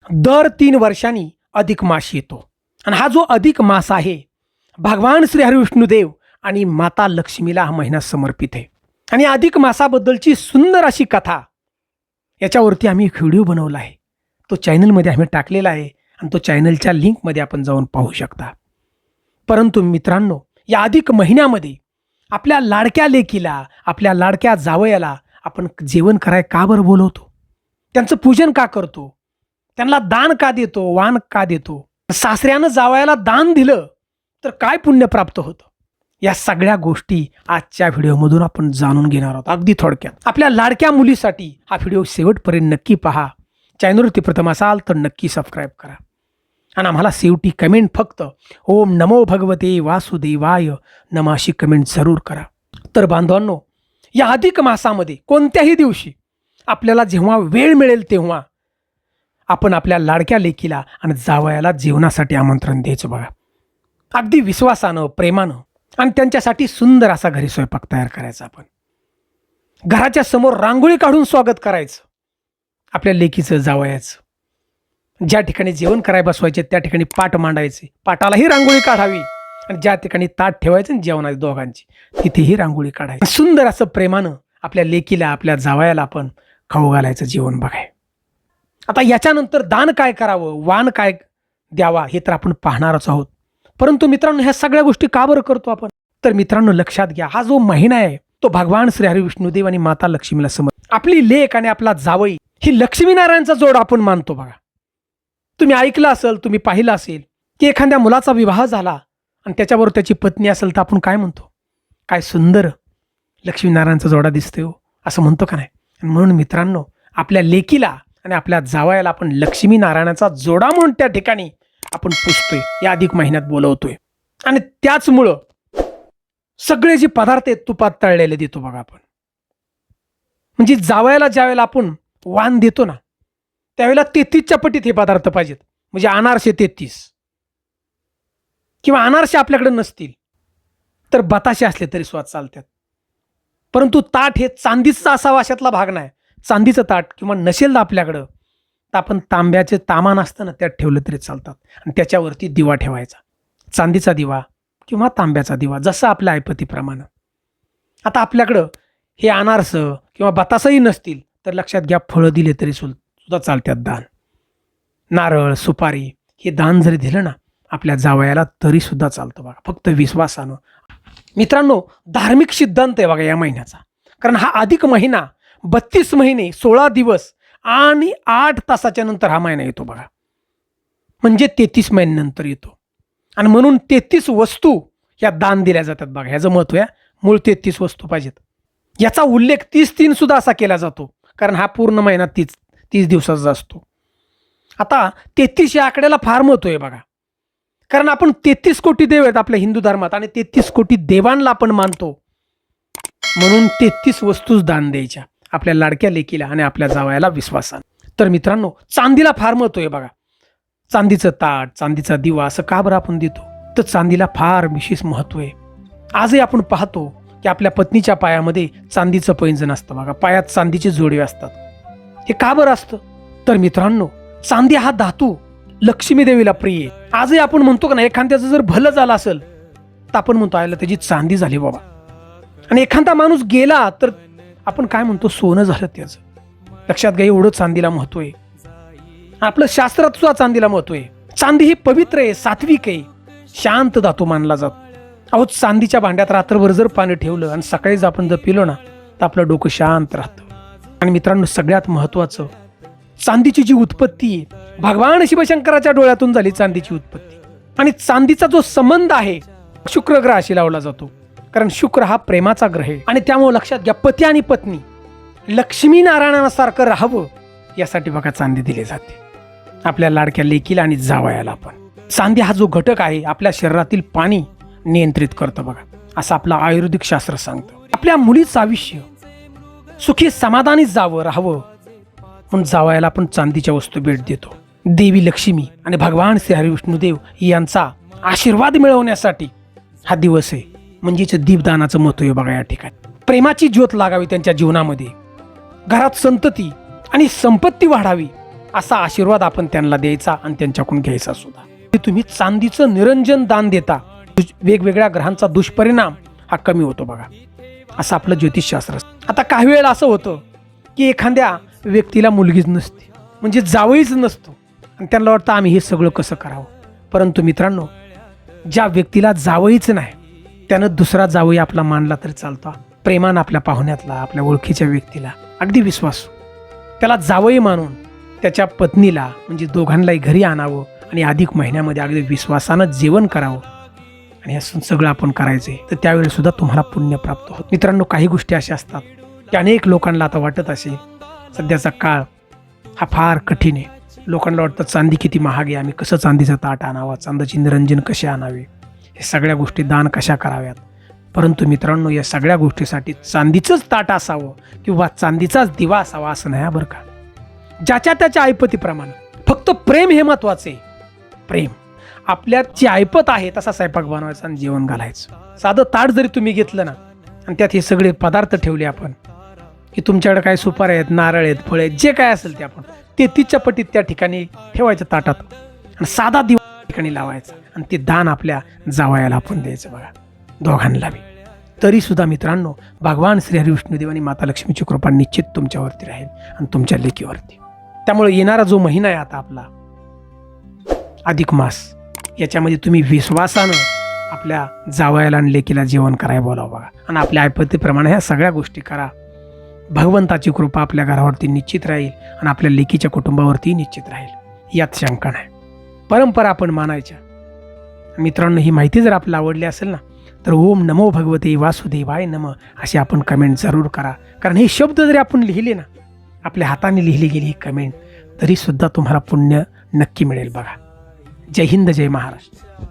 दर 3 वर्षांनी अधिक मास येतो आणि हा जो अधिक मास आहे भगवान श्री हरिविष्णुदेव आणि माता लक्ष्मीला हा महिना समर्पित आहे. आणि अधिक मासाबद्दलची सुंदर अशी कथा याच्यावरती आम्ही एक व्हिडिओ बनवला आहे. तो चॅनलमध्ये आम्ही टाकलेला आहे आणि तो चॅनलच्या लिंकमध्ये आपण जाऊन पाहू शकता. परंतु मित्रांनो, या अधिक महिन्यामध्ये आपल्या लाडक्या लेकीला, आपल्या लाडक्या जावयाला आपण जेवण कराय का बरं बोलवतो? त्यांचं पूजन का करतो? त्यांना दान का देतो? वाण का देतो? सासऱ्यानं जावयाला दान दिलं तर काय पुण्य प्राप्त होतं? या सगळ्या गोष्टी आजच्या व्हिडिओमधून आपण जाणून घेणार आहोत अगदी थोडक्यात. आपल्या लाडक्या मुलीसाठी हा व्हिडिओ शेवटपर्यंत नक्की पहा. चॅनलवरती प्रथम असाल तर नक्की सबस्क्राईब करा आणि आम्हाला शेवटी कमेंट फक्त ओम नमो भगवते वासुदेवाय नमः अशी कमेंट जरूर करा. तर बांधवांनो, या अधिक मासामध्ये कोणत्याही दिवशी आपल्याला जेव्हा वेळ मिळेल तेव्हा आपण आपल्या लाडक्या लेकीला आणि जावयाला जेवणासाठी आमंत्रण द्यायचं बघा. अगदी विश्वासानं, प्रेमानं आणि त्यांच्यासाठी सुंदर असा घरी स्वयंपाक तयार करायचा. आपण घराच्या समोर रांगोळी काढून स्वागत करायचं आपल्या लेकीचं, जावयाचं. ज्या ठिकाणी जेवण करायला बसवायचे त्या ठिकाणी पाट मांडायचे, पाटालाही रांगोळी काढावी आणि ज्या ठिकाणी ताट ठेवायचं जेवणाची दोघांची तिथेही रांगोळी काढायची. सुंदर असं प्रेमानं आपल्या लेकीला, आपल्या जावयाला आपण खाऊ घालायचं जेवण बघाय. आता याच्यानंतर दान काय करावं, वाण काय द्यावा हे तर आपण पाहणारच आहोत. परंतु मित्रांनो, ह्या सगळ्या गोष्टी का बरं करतो आपण? तर मित्रांनो, लक्षात घ्या, हा जो महिना आहे तो भगवान श्री हरिविष्णुदेव आणि माता लक्ष्मीला समर्पित. आपली लेक आणि आपला जावई ही लक्ष्मीनारायणचा जोड आपण मानतो बघा. तुम्ही ऐकलं असेल, तुम्ही पाहिलं असेल की एखाद्या मुलाचा विवाह झाला आणि त्याच्याबरोबर त्याची पत्नी असेल तर आपण काय म्हणतो? काय सुंदर लक्ष्मीनारायणचा जोडा दिसतोय हो, असं म्हणतो का नाही? म्हणून मित्रांनो, आपल्या लेकीला आणि आपल्या जावयाला आपण लक्ष्मीनारायणाचा जोडा म्हणून त्या ठिकाणी आपण पुजतोय, या अधिक महिन्यात बोलवतोय. आणि त्याचमुळं सगळे जे पदार्थ आहेत तुपात तळलेले देतो बघा आपण. म्हणजे जावयाला ज्यावेळेला आपण वाण देतो ना त्यावेळेला 33च्या पटीत हे पदार्थ पाहिजेत. म्हणजे अनारसे 33 किंवा अनारसे आपल्याकडे नसतील तर बताशे असले तरी स्वाद चालतात. परंतु ताट हे चांदीचं असावं अशातला भाग नाही. चांदीचं ताट किंवा नसेल तर आपल्याकडं तर आपण तांब्याचे तामान असतं ना त्यात ठेवलं तरी चालतात आणि त्याच्यावरती दिवा ठेवायचा, चांदीचा दिवा किंवा तांब्याचा दिवा, जसं आपल्या ऐपतीप्रमाणे. आता आपल्याकडं हे अनारसं किंवा बतासही नसतील तर लक्षात घ्या, फळं दिले तरी सुद्धा चालतात. दान, नारळ, सुपारी हे दान जरी दिलं ना आपल्या जावयाला तरी सुद्धा चालतं बघा, फक्त विश्वासानं. मित्रांनो, धार्मिक सिद्धांत आहे बघा या महिन्याचा. कारण हा अधिक महिना 32 महिने 16 दिवस आणि 8 तासाच्या नंतर हा महिना येतो बघा. म्हणजे 33 महिन्यानंतर येतो. आणि म्हणून 33 वस्तू या दान दिल्या जातात बघा. ह्याचं महत्व आहे. मूळ 33 वस्तू पाहिजेत. याचा उल्लेख 30 सुद्धा असा केला जातो, कारण हा पूर्ण महिना 30 दिवसाचा असतो. आता 33 या आकड्याला फार महत्व आहे बघा. कारण आपण 33 कोटी देव आहेत आपल्या हिंदू धर्मात आणि 33 कोटी देवांना आपण मानतो. म्हणून 33 वस्तूच दान द्यायच्या आपल्या लाडक्या लेकीला आणि आपल्या जावयाला विश्वासानं. तर मित्रांनो, चांदीला फार महत्व आहे बघा. चांदीचं ताट, चांदीचा दिवा असं का बरं आपण देतो? तर चांदीला फार विशेष महत्व आहे. आजही आपण पाहतो की आपल्या पत्नीच्या पायामध्ये चांदीचं पैंजण असतं बघा, पायात चांदीचे जोडवे असतात. हे का बरं असतं? तर मित्रांनो, चांदी हा धातू लक्ष्मी देवीला प्रिय आहे. आजही आपण म्हणतो का ना, एखाद्याचं जर भलं झालं असेल तर आपण म्हणतो आयला त्याची चांदी झाली बाबा. आणि एखादा माणूस गेला तर आपण काय म्हणतो? सोनं झालं त्याचं. लक्षात घ्या, एवढं चांदीला महत्व आहे. आपलं शास्त्रात सुद्धा चांदीला महत्व आहे. चांदी ही पवित्र आहे, सात्विक आहे, शांत धातू मानला जातो. अहो, चांदीच्या भांड्यात रात्रभर जर पाणी ठेवलं आणि सकाळीच आपण जर पिलो ना तर आपलं डोकं शांत राहतं. आणि मित्रांनो, सगळ्यात महत्वाचं, चांदीची जी उत्पत्ती आहे भगवान शिवशंकराच्या डोळ्यातून झाली चांदीची उत्पत्ती. आणि चांदीचा जो संबंध आहे शुक्र ग्रहाशी लावला जातो, कारण शुक्र हा प्रेमाचा ग्रह आहे. आणि त्यामुळे लक्षात घ्या, पती आणि पत्नी लक्ष्मी नारायणासारखं राहावं यासाठी बघा चांदी दिली जाते आपल्या लाडक्या लेकीला आणि जावयाला. पण चांदी हा जो घटक आहे आपल्या शरीरातील पाणी नियंत्रित करतं बघा, असं आपलं आयुर्वेदिक शास्त्र सांगतं. आपल्या मुलीचं आयुष्य सुखी समाधानी जावं, राहावं म्हणून जावयाला आपण चांदीच्या वस्तू भेट देतो. देवी लक्ष्मी आणि भगवान श्री हरिविष्णुदेव यांचा आशीर्वाद मिळवण्यासाठी हा दिवस आहे. म्हणजेच दीपदानाचं महत्व आहे बघा या ठिकाणी. प्रेमाची ज्योत लागावी त्यांच्या जीवनामध्ये, घरात संतती आणि संपत्ती वाढावी असा आशीर्वाद आपण त्यांना द्यायचा आणि त्यांच्याकडून घ्यायचा सुद्धा. तुम्ही चांदीचं निरंजन दान देता, वेगवेगळ्या ग्रहांचा दुष्परिणाम हा कमी होतो बघा, असं आपलं ज्योतिषशास्त्र असतं. आता काही वेळेला असं होतं की एखाद्या व्यक्तीला मुलगीच नसते, म्हणजे जावईच नसतो, आणि त्यांना वाटतं आम्ही हे सगळं कसं करावं. परंतु मित्रांनो, ज्या व्यक्तीला जावईच नाही त्यानं दुसरा जावई आपला मानला तरी चालतो. प्रेमानं आपल्या पाहुण्यातला, आपल्या ओळखीच्या व्यक्तीला अगदी विश्वास, त्याला जावई मानून त्याच्या पत्नीला म्हणजे दोघांनाही घरी आणावं आणि अधिक महिन्यामध्ये अगदी विश्वासानं जेवण करावं, आणि हे सगळं आपण करायचे, तर त्यावेळी सुद्धा तुम्हाला पुण्य प्राप्त होतं. मित्रांनो, काही गोष्टी अशा असतात की अनेक लोकांना आता वाटत असेल सध्याचा काळ हा फार कठीण आहे. लोकांना वाटतं चांदी किती महाग आहे, आम्ही कसं चांदीचं ताट आणावं, चांदीची निरंजन कसे आणावे, हे सगळ्या गोष्टी दान कशा कराव्यात. परंतु मित्रांनो, या सगळ्या गोष्टीसाठी चांदीचंच ताट असावं किंवा चांदीचाच दिवा असावा असं नाही बरं का. ज्याच्या त्याच्या ऐपतीप्रमाणे फक्त प्रेम हे महत्वाचे. प्रेम आपल्यात जी ऐपत आहे तसा स्वयंपाक बनवायचा आणि जेवण घालायचं. साधं ताट जरी तुम्ही घेतलं ना आणि त्यात हे सगळे पदार्थ ठेवले आपण, की तुमच्याकडे काय सुपाऱ्या आहेत, नारळ आहेत, फळे आहेत, जे काय असेल ते आपण ते 30च्या पटीत त्या ठिकाणी ठेवायचं ताटात, आणि साधा दिवा ठिकाणी लावायचा, आणि ते दान आपल्या जावयाला आपण द्यायचं बघा, दोघांना बी. तरी सुद्धा मित्रांनो, भगवान श्री हरी विष्णुदेव आणि माता लक्ष्मीची कृपा निश्चित तुमच्यावरती राहील आणि तुमच्या लेकीवरती. त्यामुळे येणारा जो महिना आहे आता आपला अधिक मास, याच्यामध्ये तुम्ही विश्वासानं आपल्या जावयाला आणि लेकीला जेवण करायला बोलावं बघा, आणि आपल्या ऐपतीप्रमाणे ह्या सगळ्या गोष्टी करा. भगवंताची कृपा आपल्या घरावरती निश्चित राहील आणि आपल्या लेकीच्या कुटुंबावरती निश्चित राहील, यात शंका नाही. परंपरा आपण मानायच्या. मित्रांनो, ही माहिती जर आपल्याला आवडली असेल ना, तर ओम नमो भगवते वासुदेवाय नमः अशी आपण कमेंट जरूर करा. कारण हे शब्द जरी आपण लिहिले ना, आपल्या हाताने लिहिली गेली ही कमेंट, तरी सुद्धा तुम्हाला पुण्य नक्की मिळेल बघा. जय हिंद, जय महाराष्ट्र.